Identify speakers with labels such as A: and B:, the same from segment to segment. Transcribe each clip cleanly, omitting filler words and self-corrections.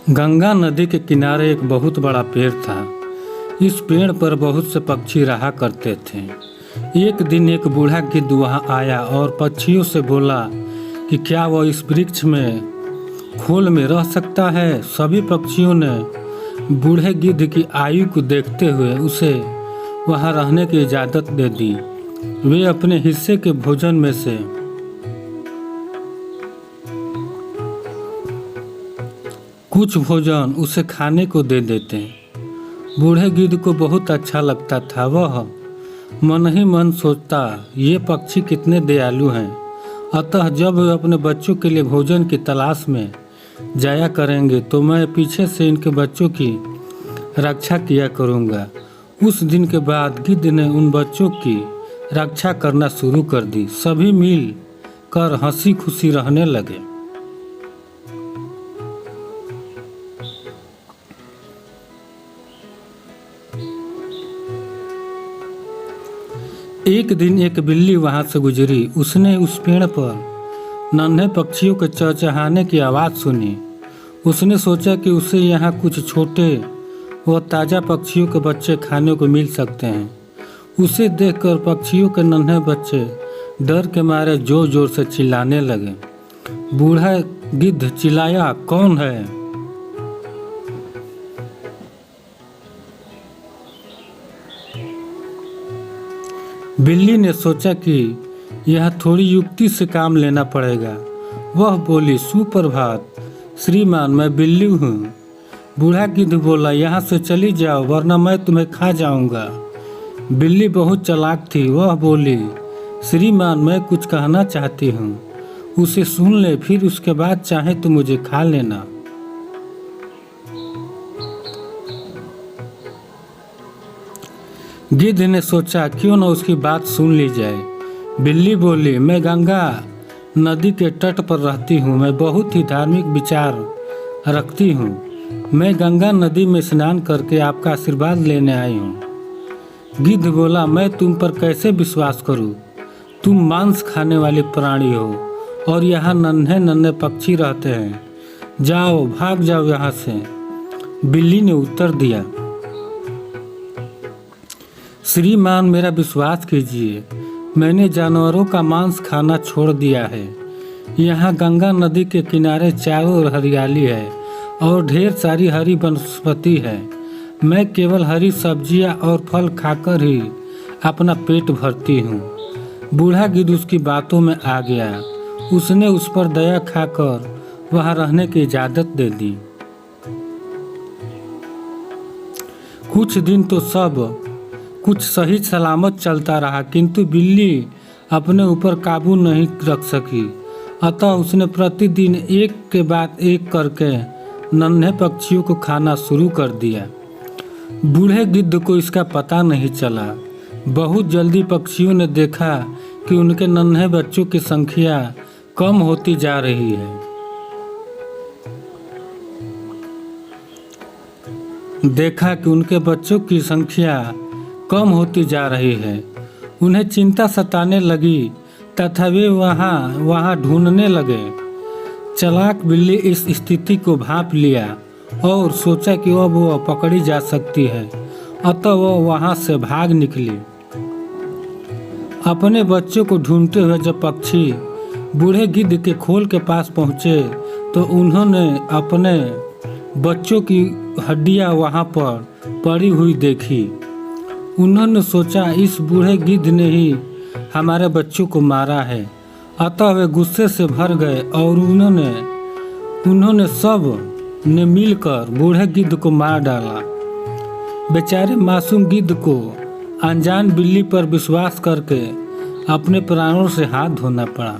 A: गंगा नदी के किनारे एक बहुत बड़ा पेड़ था। इस पेड़ पर बहुत से पक्षी रहा करते थे। एक दिन एक बूढ़ा गिद्ध वहां आया और पक्षियों से बोला कि क्या वह इस वृक्ष में खोल में रह सकता है। सभी पक्षियों ने बूढ़े गिद्ध की आयु को देखते हुए उसे वहां रहने की इजाज़त दे दी। वे अपने हिस्से के भोजन में से कुछ भोजन उसे खाने को दे देते। बूढ़े गिद्ध को बहुत अच्छा लगता था। वह मन ही मन सोचता, ये पक्षी कितने दयालु हैं। अतः जब वे अपने बच्चों के लिए भोजन की तलाश में जाया करेंगे तो मैं पीछे से इनके बच्चों की रक्षा किया करूँगा। उस दिन के बाद गिद्ध ने उन बच्चों की रक्षा करना शुरू कर दी। सभी मिल कर हंसी खुशी रहने लगे। एक दिन एक बिल्ली वहां से गुजरी। उसने उस पेड़ पर नन्हे पक्षियों के चहचहाने की आवाज़ सुनी। उसने सोचा कि उसे यहाँ कुछ छोटे व ताज़ा पक्षियों के बच्चे खाने को मिल सकते हैं। उसे देखकर पक्षियों के नन्हे बच्चे डर के मारे जोर जोर से चिल्लाने लगे। बूढ़ा गिद्ध चिल्लाया, कौन है? बिल्ली ने सोचा कि यह थोड़ी युक्ति से काम लेना पड़ेगा। वह बोली, सुप्रभात श्रीमान, मैं बिल्ली हूँ। बूढ़ा गिद्ध बोला, यहाँ से चली जाओ वरना मैं तुम्हें खा जाऊँगा। बिल्ली बहुत चालाक थी। वह बोली, श्रीमान, मैं कुछ कहना चाहती हूँ, उसे सुन ले, फिर उसके बाद चाहे तो मुझे खा लेना। गिद्ध ने सोचा क्यों न उसकी बात सुन ली जाए। बिल्ली बोली, मैं गंगा नदी के तट पर रहती हूँ। मैं बहुत ही धार्मिक विचार रखती हूँ। मैं गंगा नदी में स्नान करके आपका आशीर्वाद लेने आई हूँ। गिद्ध बोला, मैं तुम पर कैसे विश्वास करूँ? तुम मांस खाने वाले प्राणी हो और यहाँ नन्हे नन्हे पक्षी रहते हैं। जाओ, भाग जाओ यहाँ से। बिल्ली ने उत्तर दिया, श्रीमान, मेरा विश्वास कीजिए, मैंने जानवरों का मांस खाना छोड़ दिया है। यहाँ गंगा नदी के किनारे चारों ओर हरियाली है और ढेर सारी हरी वनस्पति है। मैं केवल हरी सब्जियाँ और फल खाकर ही अपना पेट भरती हूँ। बूढ़ा गिद्ध उसकी बातों में आ गया। उसने उस पर दया खाकर वहाँ रहने की इजाज़त दे दी। कुछ दिन तो सब कुछ सही सलामत चलता रहा, किंतु बिल्ली अपने ऊपर काबू नहीं रख सकी। अतः उसने प्रतिदिन एक के बाद एक करके नन्हे पक्षियों को खाना शुरू कर दिया। बूढ़े गिद्ध को इसका पता नहीं चला। बहुत जल्दी पक्षियों ने देखा कि उनके नन्हे बच्चों की संख्या कम होती जा रही है। कम होती जा रही है। उन्हें चिंता सताने लगी तथा वे वहाँ ढूंढने लगे। चालाक बिल्ली इस स्थिति को भांप लिया और सोचा कि अब वह पकड़ी जा सकती है। अतः वह वहाँ से भाग निकली। अपने बच्चों को ढूंढते हुए जब पक्षी बूढ़े गिद्ध के खोल के पास पहुँचे तो उन्होंने अपने बच्चों की हड्डियाँ वहाँ पर पड़ी हुई देखी। उन्होंने सोचा, इस बूढ़े गिद्ध ने ही हमारे बच्चों को मारा है। अतः वे गुस्से से भर गए और उन्होंने सब ने मिलकर बूढ़े गिद्ध को मार डाला। बेचारे मासूम गिद्ध को अनजान बिल्ली पर विश्वास करके अपने प्राणों से हाथ धोना पड़ा।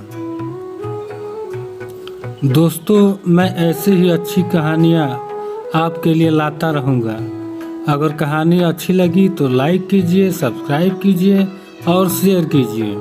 A: दोस्तों, मैं ऐसी ही अच्छी कहानियाँ आपके लिए लाता रहूँगा। अगर कहानी अच्छी लगी तो लाइक कीजिए, सब्सक्राइब कीजिए और शेयर कीजिए।